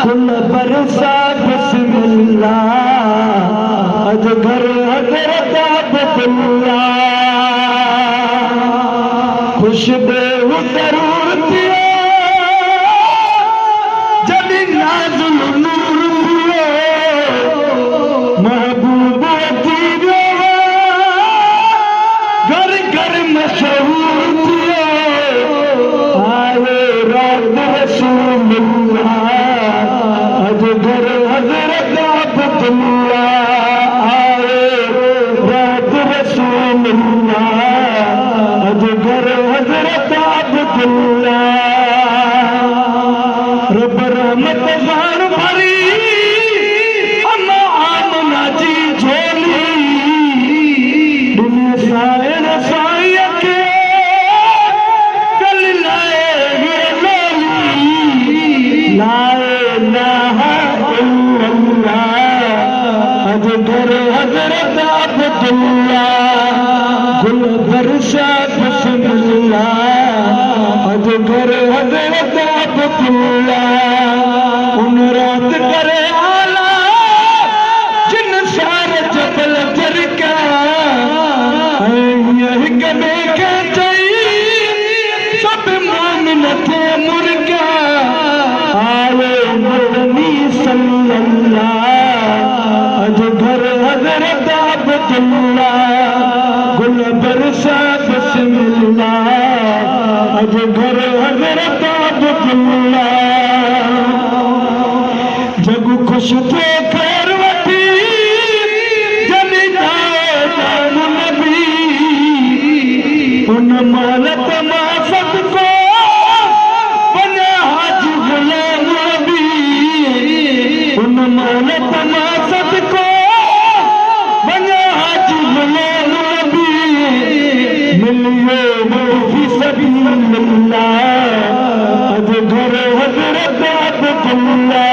गुल बरसा बिस्मिल्लाह अज घर हजरत अब्दुल्ला खुशबू जरूर थियो जदी नाजुल नूर थियो महबूब थियो घर घर मशहूर थियो आए रात रसूलुल्लाह अज घर हजरत अब्दुल्ला आए रात रसूलुल्लाह अज घर हजरत अब्दुल्ला रब रहमत जान भरी अम्मा आमना जी झोली दुनिया सायन साय के गल लाए लोली लाए इलाहा इल्लल्लाह अज घर हजरत अब्दुल्ला गुल बरसा बिस्मिल्लाह अज घर हजरत अब्दुल्ला उन रात करे आला जिन सारे जबल जरका यही कदे के चाहिए सब मोमिन थे मुर्गा आए मदनी सल्लल्लाह अज घर हजरत अब्दुल्ला गुल बरसा बिस्मिल्लाह अज घर हजरत अब्दुल्ला जग खुश थे खैर वठी जनी जाए जान नबी उन मालत मां सदको बने हाजी गुलाम नबी उन मालत मां सदको बने हाजी गुलाम नबी मिलियो मौफी सबीलिल्लाह अज घर हजरत अब्दुल्ला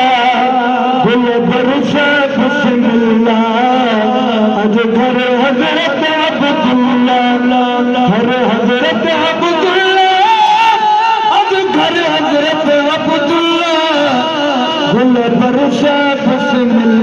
गुल बरसा बिस्मिल्लाह अज घर हजरत अब्दुल्ला घर हजरत अब्दुल्ला अज घर हजरत अब्दुल्ला गुल बरसा बिस्मिल्लाह